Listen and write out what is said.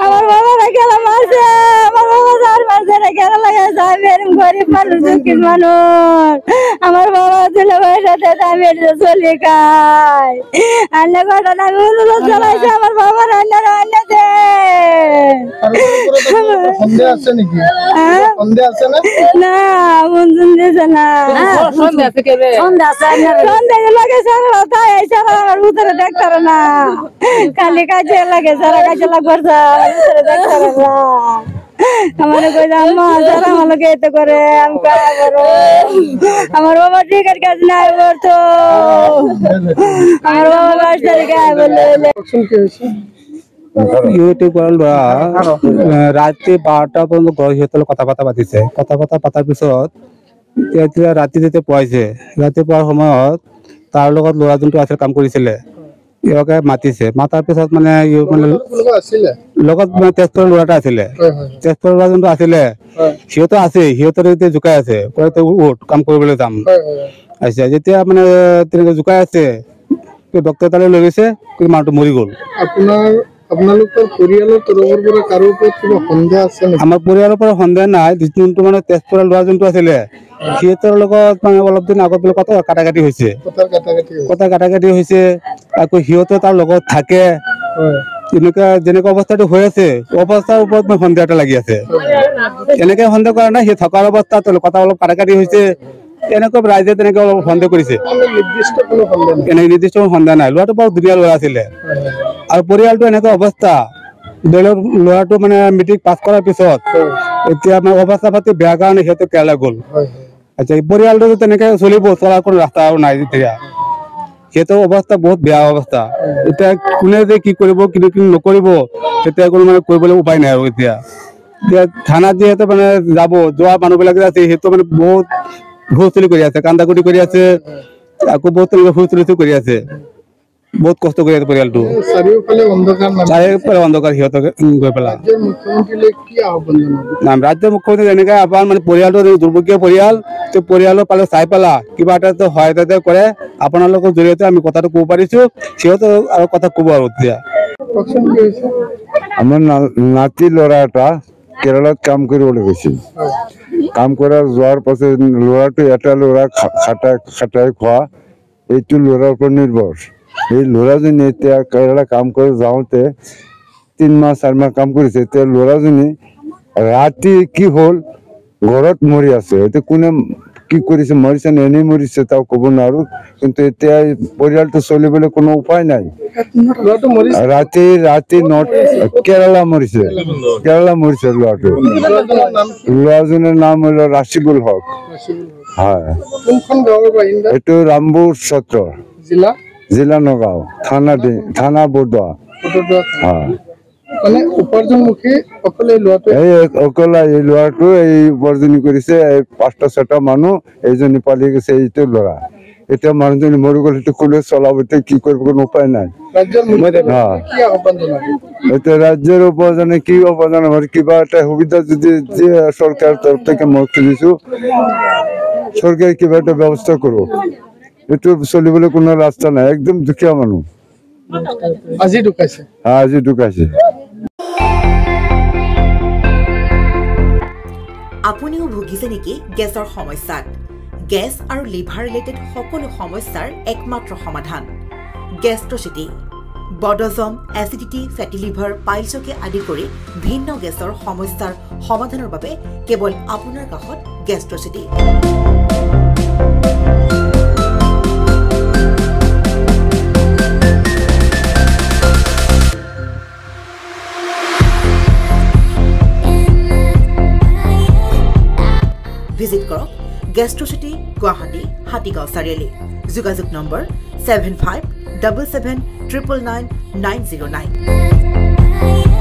আমার বাবারা গেলা মারছে আমার বাবা যার মারছে কেন লাগাইছে আমি এরকম গরিব মানুষ দুঃখীর মানুষ আমার বাবা ছিল সাথে আমি এটা চলি খাই আন্না ঘটনা আমি অনুরোধ চালাইছে আমার বাবার আন্না রান্না দে না মনজুন দিয়েছে না সন্ধ্যা লাগে সারা তাই সারা আমার ভিতরে দেখতার না খালি কাজে লাগে সারা কাজে লাগছে দেখতার না আমার কই আম্মা যারা আমাকে এতে করে আমি কাজ করো আমার বাবা টিকেট কাজ নাই করতো আমার বাবা 5 তারিখে বলে ইউটিউব রাতে 12টা পর্যন্ত ঘর হইতে কথা পাতিছে কথা পাতার পিছত ৰাতি যেতিয়া পোৱাইছে ৰাতি পোৱাৰ সময়ত তাৰ লগত ল'ৰা যোনটো আছিল কাম কৰিছিলে ইয়াকে মাতিছে মাতাৰ পিছত মানে লগত মানে তেজপুৰৰ ল'ৰা এটা আছিলে তেজপুৰৰ ল'ৰা যোনটো আছিলে সিহঁতো আছে সিহঁতৰ এতিয়া জোকাই আছে উঠ কাম কৰিবলৈ যাম আচ্ছা যেতিয়া মানে তেনেকৈ জোকাই আছে ডক্টৰ তালৈ লৈ গৈছে মানুহটো মৰি গ'ল আপোনালোকৰ পৰিয়ালৰ তৰফৰ পৰা কাৰো ওপৰত কিবা সন্দেহ আছে নেকি আমাৰ পৰিয়ালৰ পৰা সন্দেহ নাই যোনটো মানে তেজপুৰৰ ল'ৰা যোনটো আছিলে সিহঁতৰ লগত মানে অলপ দিন আগত বোলে কথা কাটাকাটি হৈছে আকৌ সিহঁতে তাৰ লগত থাকে যেনেকুৱা অৱস্থাটো হৈ আছে অৱস্থাৰ ওপৰত মই সন্দেহ এটা লাগি আছে এনেকে সন্দেহ কৰা নাই সি থকাৰ অৱস্থাত কথা অলপ কাটাকাটি হৈছে এনেকুৱা ৰাইজে তেনেকে অলপ সন্দেহ কৰিছে নিৰ্দিষ্ট সন্দেহ নাই ল'ৰাটো বৰ ধুনীয়া ল'ৰা আছিলে আৰু পৰিয়ালটো এনেকুৱা অৱস্থা ল'ৰাটো মানে মেট্ৰিক পাছ কৰাৰ পিছত এতিয়া মানে অৱস্থা পাতি বেয়া কাৰণে সিহঁতে কেৰেলা গ'ল আচ্ছা এই পৰিয়ালটো তেনেকে চলিব চলাৰ কোনো ৰাস্তা আৰু নাই তেতিয়া সিহঁতৰ অৱস্থা বহুত বেয়া অৱস্থা এতিয়া কোনে যে কি কৰিব কি নকৰিব তেতিয়া কোনো মানে কৰিবলৈ উপায় নাই আৰু এতিয়া থানাত যিহেতু মানে যাব যোৱা মানুহবিলাক যে আছে সেইটো মানে বহুত হুলস্থুলি কৰি আছে কান্দাকুটি কৰি আছে আকৌ বহুত হুলস্থুলি কৰি আছে বহুত কষ্ট কৰি আছে পৰিয়ালটো চাৰিওফালে অন্ধকাৰ সিহঁতক গৈ পেলাই ৰাজ্যৰ মুখ্যমন্ত্ৰী এনেকে আপোনাৰ মানে পৰিয়ালটো দুৰ্ভোগীয়া পৰিয়াল পৰিয়ালৰ পালে চাই পেলা কিবা এটা সহায়তা কৰে আপোনালোকৰ জৰিয়তে আমি কথাটো ক'ব পাৰিছো সিহঁতে আৰু কথা ক'ব আৰু এতিয়া আমাৰ নাতি ল'ৰা এটা কেৰালাত কাম কৰিবলৈ গৈছিল কাম কৰা যোৱাৰ পাছত ল'ৰাটো এটা ল'ৰা খাটাই খোৱা এইটো ল'ৰাৰ ওপৰত নিৰ্ভৰ এই ল'ৰাজনী এতিয়া কেৰালা কাম কৰি যাওঁতে 3 মাহ 4 মাহ কাম কৰিছে এতিয়া ল'ৰাজনী ৰাতি কি হ'ল ঘৰত মৰি আছে এতিয়া কোনে কি কৰিছে মৰিছে নে এনেই মৰিছে তাও ক'ব নোৱাৰো কিন্তু এতিয়া পৰিয়ালটো চলিবলৈ কোনো উপায় নাই ৰাতি কেৰালা মৰিছে ল'ৰাজনৰ নাম হল ৰাছিবুল হক হয় এইটো ৰামপুৰ সত্ৰ জিলা নগাঁও থানা বৰদোৱা হয় অকলে এই ল'ৰাটো এই উপাৰ্জনী কৰিছে 5টা 6টা মানুহ এইজনী পালি গৈছে এইটো ল'ৰা এতিয়া মানুহজনী মৰি গ'ল সেইটো কোনে চলাব এতিয়া কি কৰিব কোনো উপায় নাই এতিয়া ৰাজ্যৰ উপাৰ্জনে কি উপাৰ্জন কিবা এটা সুবিধা যদি চৰকাৰৰ তৰফ থেকে মই খুজিছো চৰকাৰে কিবা এটা ব্যৱস্থা কৰো এইটো চলিবলৈ কোনো ৰাস্তা নাই একদম দুখীয়া মানুহ আজি ঢুকাইছে আপুনিও ভুগিছে নেকি গেছৰ সমস্যাত গেছ আৰু লিভাৰ ৰিলেটেড সকলো সমস্যাৰ একমাত্ৰ সমাধান গেষ্ট্ৰচিটি বডজম এচিডিটি ফেটি লিভাৰ পাইলছকে আদি কৰি ভিন্ন গেছৰ সমস্যাৰ সমাধানৰ বাবে কেৱল আপোনাৰ কাষত গেষ্ট্ৰচিটি ভিজিট কৰক গেষ্ট্ৰচিটি গুৱাহাটী হাতীগাঁও চাৰিআলি যোগাযোগ নম্বৰ 7577999909